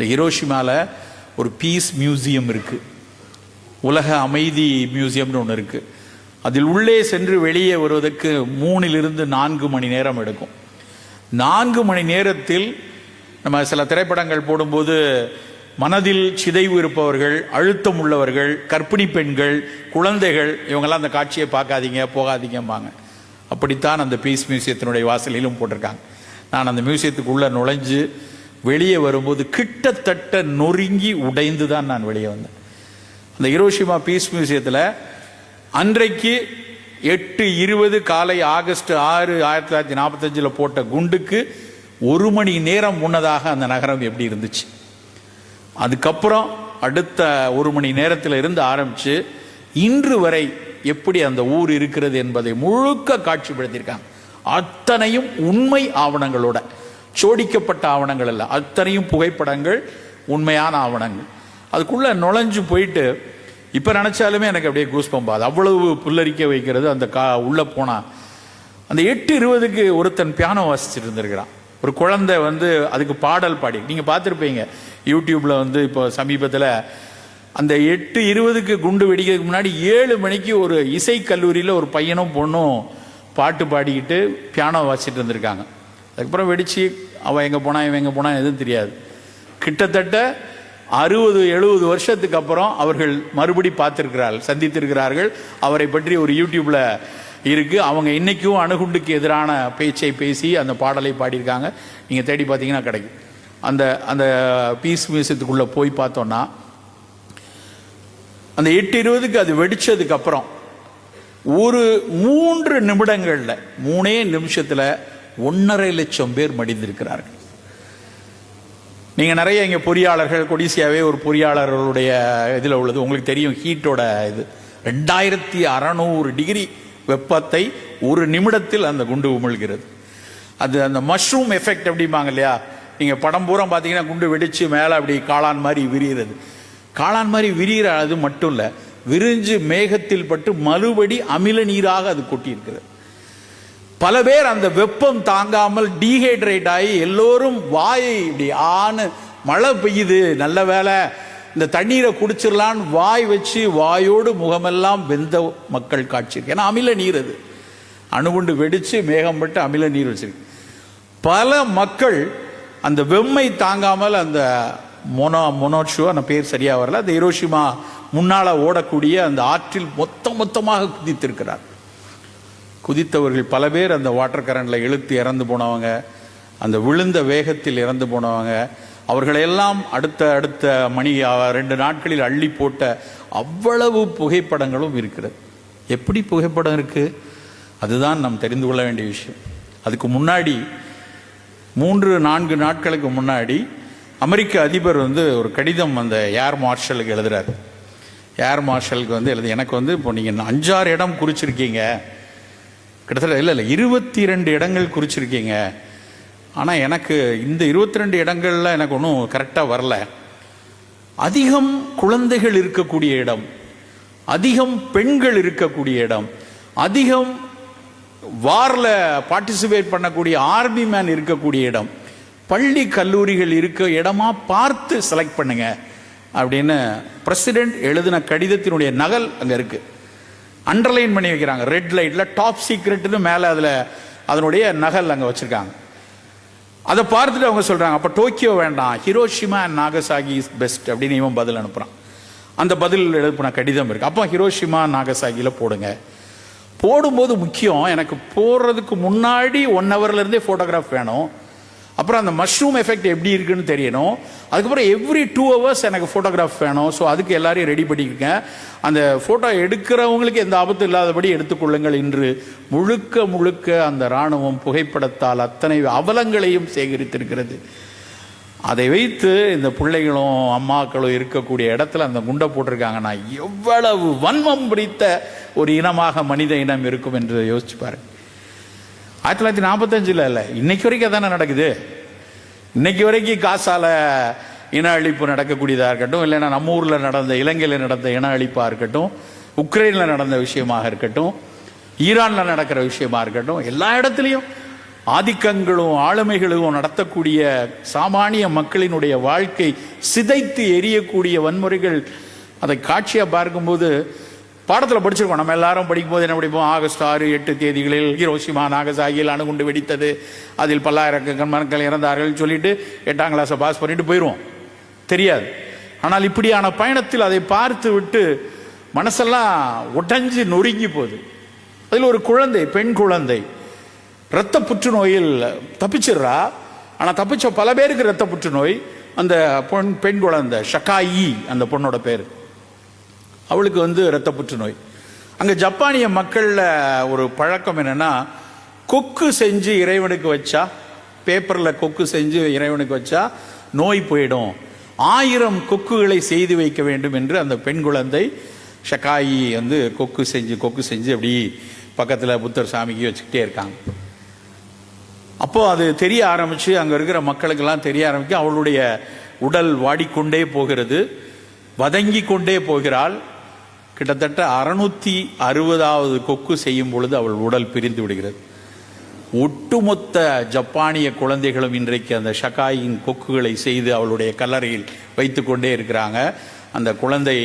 இந்த ஹிரோஷிமாவில் ஒரு piece museum இருக்குது, உலக அமைதி மியூசியம்னு ஒன்று இருக்குது. அதில் உள்ளே சென்று வெளியே வருவதற்கு 3 to 4 மணி நேரம் எடுக்கும். 4 மணி நேரத்தில் நம்ம சில திரைப்படங்கள் போடும்போது மனதில் சிதைவு இருப்பவர்கள், அழுத்தம் உள்ளவர்கள், கர்ப்பிணி பெண்கள், குழந்தைகள், இவங்கெல்லாம் அந்த காட்சியை பார்க்காதீங்க போகாதீங்கம்பாங்க. அப்படித்தான் அந்த பீஸ் மியூசியத்தினுடைய வாசலிலும் போட்டிருக்காங்க. நான் அந்த மியூசியத்துக்குள்ளே நுழைஞ்சு வெளியே வரும்போது கிட்டத்தட்ட நொறுங்கி உடைந்து தான் நான் வெளியே வந்தேன். அந்த ஹிரோஷிமா பீஸ் மியூசியத்தில் அன்றைக்கு 8:20 காலை ஆகஸ்ட் 6, 1945 போட்ட குண்டுக்கு 1 மணி நேரம் முன்னதாக அந்த நகரம் எப்படி இருந்துச்சு, அதுக்கப்புறம் அடுத்த 1 மணி நேரத்தில் இருந்து ஆரம்பித்து இன்று வரை எப்படி அந்த ஊர் இருக்கிறது என்பதை முழுக்க காட்சிப்படுத்தியிருக்காங்க. அத்தனையும் உண்மை ஆவணங்களோட, சோடிக்கப்பட்ட ஆவணங்கள் அல்ல, அத்தனையும் புகைப்படங்கள், உண்மையான ஆவணங்கள். அதுக்குள்ளே நுழைஞ்சு போயிட்டு இப்போ நினச்சாலுமே எனக்கு அப்படியே கூஸ்பம்ப் ஆகுது. அவ்வளவு புல்லரிக்க வைக்கிறது அந்த உள்ளே போனால். அந்த 8:20 ஒருத்தன் பியானோ வாசிச்சுட்டு இருந்திருக்கிறான். ஒரு குழந்தை அதுக்கு பாடல் பாடி, நீங்கள் பார்த்துருப்பீங்க யூடியூப்பில் இப்போ சமீபத்தில். அந்த 8:20 குண்டு வெடிக்கிறதுக்கு முன்னாடி 7 மணிக்கு ஒரு இசை கல்லூரியில் ஒரு பையனும் பொண்ணும் பாட்டு பாடிக்கிட்டு பியானோ வாசிச்சுட்டு இருந்திருக்காங்க. அதுக்கப்புறம் வெடிச்சு அவன் எங்கே போனா இவன் எங்கே போனா எதுவும் தெரியாது. கிட்டத்தட்ட 60-70 வருஷத்துக்கு அப்புறம் அவர்கள் மறுபடி பார்த்திருக்கிறார்கள், சந்தித்திருக்கிறார்கள். அவரை பற்றி ஒரு யூடியூப்ல இருக்கு. அவங்க இன்னைக்கும் அணுகுண்டுக்கு எதிரான பேச்சை பேசி அந்த பாடலை பாடியிருக்காங்க. நீங்க தேடி பார்த்தீங்கன்னா கிடைக்கும். அந்த அந்த பீஸ் மியூசியத்துக்குள்ள போய் பார்த்தோம்னா அந்த 8:20 அது வெடிச்சதுக்கு அப்புறம் ஒரு 3 நிமிடங்கள்ல 3 நிமிஷத்துல 1.5 லட்சம் பேர் மடிந்திருக்கிறார்கள். நீங்க நிறைய இங்க பொறியாளர்கள், கொடிசியாவே ஒரு பொறியாளர்களுடைய இதுல உள்ளது உங்களுக்கு தெரியும். ஹீட்டோட இது 2600 டிகிரி வெப்பத்தை 1 நிமிடத்தில் அந்த குண்டு உமிழ்கிறது. அது அந்த மஷ்ரூம் எஃபெக்ட் அப்படிம்பாங்க இல்லையா, நீங்க படம் பூரா பாத்தீங்கன்னா குண்டு வெடிச்சு மேல அப்படி காளான் மாதிரி விரிகிறது. காளான் மாதிரி விரிகிற அது மட்டும் இல்ல, விரிஞ்சு மேகத்தில் பட்டு மறுபடி அமில நீராக அது கொட்டி இருக்கிறது. பல பேர் அந்த வெப்பம் தாங்காமல் டீஹைட்ரேட் ஆகி எல்லோரும் வாயை இப்படி மழை பெய்யுது நல்ல வேலை இந்த தண்ணீரை குடிச்சிடலான்னு வாய் வச்சு வாயோடு முகமெல்லாம் வெந்த மக்கள் காட்சி இருக்கு. ஏன்னா அமில நீர், அது அணுகுண்டு வெடிச்சு மேகம் பட்டு அமில நீர் வச்சிருக்கு. பல மக்கள் அந்த வெம்மை தாங்காமல் அந்த மொனோட்ஷோ அந்த பேர் சரியா வரல, அந்த ஹிரோஷிமா முன்னால ஓடக்கூடிய அந்த ஆற்றில் மொத்தமாக குதித்திருக்கிறார். குதித்தவர்கள் பல பேர் அந்த வாட்டர் கரண்ட்ல இழுத்து இறந்து போனவங்க, அந்த விழுந்த வேகத்தில் இறந்து போனவங்க, அவர்களெல்லாம் அடுத்த மணி 2 நாட்களில் அள்ளி போட்ட அவ்வளவு புகைப்படங்களும் இருக்கிறது. எப்படி புகைப்படம் இருக்கு, அதுதான் நாம் தெரிந்து கொள்ள வேண்டிய விஷயம். அதுக்கு முன்னாடி 3-4 நாட்களுக்கு முன்னாடி அமெரிக்க அதிபர் ஒரு கடிதம் அந்த ஏர் மார்ஷலுக்கு எழுதுறாரு. ஏர் மார்ஷலுக்கு எழுது, எனக்கு இப்போ நீங்க 5-6 இடம் குறிச்சிருக்கீங்க, கிட்டத்தட்ட இல்லை 22 இடங்கள் குறிச்சிருக்கீங்க. ஆனால் எனக்கு இந்த 22 இடங்கள்ல எனக்கு ஒன்றும் கரெக்டாக வரல. அதிகம் குழந்தைகள் இருக்கக்கூடிய இடம், அதிகம் பெண்கள் இருக்கக்கூடிய இடம், அதிகம் வார்ல பார்ட்டிசிபேட் பண்ணக்கூடிய ஆர்மி மேன் இருக்கக்கூடிய இடம், பள்ளி கல்லூரிகள் இருக்க இடமா பார்த்து செலக்ட் பண்ணுங்க அப்படின்னு பிரசிடென்ட் எழுதின கடிதத்தினுடைய நகல் அங்க இருக்கு. அண்டர்லைன் பண்ணி வைக்கிறாங்க ரெட் லைட்ல, டாப் சீக்ரெட்னு மேல அதுல அதனுடைய நகல் அங்க வச்சிருக்காங்க. அதை பார்த்துட்டு அவங்க சொல்றாங்க, அப்ப டோக்கியோ வேண்டாம், Hiroshima and Nagasaki is best அப்படின்னு இவன் பதில் அனுப்புறான். அந்த பதில் எழுப்பின கடிதம் இருக்கு. அப்போ ஹிரோஷிமா நாகசாகில போடுங்க. போடும்போது முக்கியம், எனக்கு போடுறதுக்கு முன்னாடி 1 ஹவர்ல இருந்தே போட்டோகிராஃப் வேணும். அப்புறம் அந்த மஷ்ரூம் எஃபெக்ட் எப்படி இருக்குன்னு தெரியணும். அதுக்கப்புறம் எவ்ரி 2 ஹவர்ஸ் எனக்கு போட்டோகிராஃப் வேணும். ஸோ அதுக்கு எல்லாரையும் ரெடி பண்ணிக்கங்க. அந்த போட்டோ எடுக்கிறவங்களுக்கு எந்த ஆபத்தும் இல்லாதபடி எடுத்துக்கொள்ளுங்கள் என்று முழுக்க அந்த இராணுவம் புகைப்படத்தால் அத்தனை அவலங்களையும் சேகரித்திருக்கிறது. அதை வைத்து இந்த பிள்ளைகளும் அம்மாக்களும் இருக்கக்கூடிய இடத்துல அந்த குண்டை போட்டிருக்காங்கன்னா எவ்வளவு வன்மம் பிடித்த ஒரு இனமாக மனித இனம் இருக்கும் என்று யோசிச்சு பாருங்க. 1945 இல்லை, இன்னைக்கு வரைக்கும் அதானே நடக்குது. இன்னைக்கு வரைக்கும் காசால இன அழிப்பு நடக்கக்கூடியதாக இருக்கட்டும், இல்லைன்னா நம்ம ஊரில் நடந்த, இலங்கையில் நடந்த இன அழிப்பாக இருக்கட்டும், உக்ரைனில் நடந்த விஷயமாக இருக்கட்டும், ஈரானில் நடக்கிற விஷயமா இருக்கட்டும், எல்லா இடத்துலையும் ஆதிக்கங்களும் ஆளுமைகளும் நடத்தக்கூடிய சாமானிய மக்களினுடைய வாழ்க்கை சிதைத்து எரியக்கூடிய வன்முறைகள், அதை காட்சியாக பார்க்கும்போது பாடத்தில் படிச்சிருக்கோம். நம்ம எல்லாரும் படிக்கும்போது என்ன படிப்போம்? ஆகஸ்ட் 6, 8 தேதிகளில் ஹிரோஷிமா நாகசாகியில் அணுகுண்டு வெடித்தது, அதில் பல்லாயிரக்கணக்கான மக்கள் இறந்தார்கள் சொல்லிட்டு 8ஆம் கிளாஸை பாஸ் பண்ணிட்டு போயிடுவோம், தெரியாது. ஆனால் இப்படியான பயணத்தில் அதை பார்த்து விட்டு மனசெல்லாம் உடைஞ்சு நொறுங்கி போகுது. அதில் ஒரு குழந்தை, பெண் குழந்தை இரத்த புற்றுநோயில் தப்பிச்சிடுறா. ஆனால் தப்பிச்ச பல பேருக்கு இரத்த புற்றுநோய். அந்த பெண் குழந்தை ஷகாயி, அந்த பொண்ணோட பேர், அவளுக்கு இரத்த புற்றுநோய். அங்கே ஜப்பானிய மக்களில் ஒரு பழக்கம் என்னன்னா, கொக்கு செஞ்சு இறைவனுக்கு வச்சா, பேப்பரில் கொக்கு செஞ்சு இறைவனுக்கு வச்சா நோய் போயிடும், 1000 கொக்குகளை செய்து வைக்க வேண்டும் என்று அந்த பெண் குழந்தை ஷகாயி கொக்கு செஞ்சு அப்படி பக்கத்தில் புத்தர் சாமிக்கு வச்சுக்கிட்டே இருக்காங்க. அப்போ அது தெரிய ஆரம்பிச்சு, அங்கே இருக்கிற மக்களுக்கெல்லாம் தெரிய ஆரம்பிச்சு, அவளுடைய உடல் வாடிக்கொண்டே போகிறது, வதங்கி கொண்டே போகிறாள். கிட்டத்தட்ட 660வது கொக்கு செய்யும் பொழுது அவள் உடல் பிரிந்து விடுகிறது. ஒட்டுமொத்த ஜப்பானிய குழந்தைகளும் இன்றைக்கு அந்த ஷகாயின் கொக்குகளை செய்து அவளுடைய கல்லறையில் வைத்து கொண்டே இருக்கிறாங்க. அந்த குழந்தை,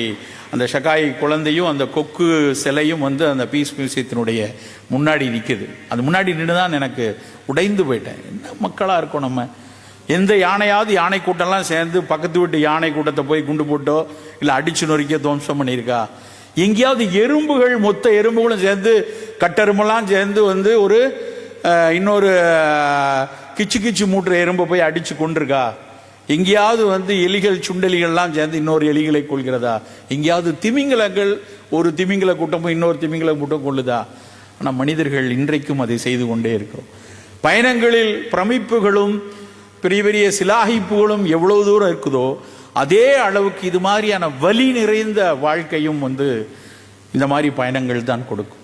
அந்த ஷகாய் குழந்தையும் அந்த கொக்கு சிலையும் அந்த பீஸ் மியூசியத்தினுடைய முன்னாடி நிற்குது. அது முன்னாடி நின்று தான் எனக்கு உடைந்து போயிட்டேன். என்ன மக்களாக இருக்கோம் நம்ம! எந்த யானையாவது, யானை கூட்டம்லாம் சேர்ந்து பக்கத்து வீட்டு யானை கூட்டத்தை போய் குண்டு போட்டோ இல்லை அடிச்சு நொறுக்கியோ துவம்சம் பண்ணியிருக்கா? எங்கேயாவது எறும்புகள், மொத்த எறும்புகளும் சேர்ந்து, கட்டெரும்பெல்லாம் சேர்ந்து ஒரு இன்னொரு கிச்சு மூட்டுற எறும்பை போய் அடிச்சு கொண்டிருக்கா? எங்கேயாவது எலிகள், சுண்டெலிகள்லாம் சேர்ந்து இன்னொரு எலிகளை கொள்கிறதா? எங்கேயாவது திமிங்கலங்கள், ஒரு திமிங்கல கூட்டமும் இன்னொரு திமிங்கல கூட்டம் கொள்ளுதா? ஆனால் மனிதர்கள் இன்றைக்கும் அதை செய்து கொண்டே இருக்கிறோம். பயணங்களில் பிரமிப்புகளும் பெரிய பெரிய சிலாகிப்புகளும் எவ்வளவு தூரம் இருக்குதோ, அதே அளவுக்கு இது மாதிரியான வலி நிறைந்த வாழ்க்கையும் இந்த மாதிரி பயணங்கள் தான் கொடுக்கும்.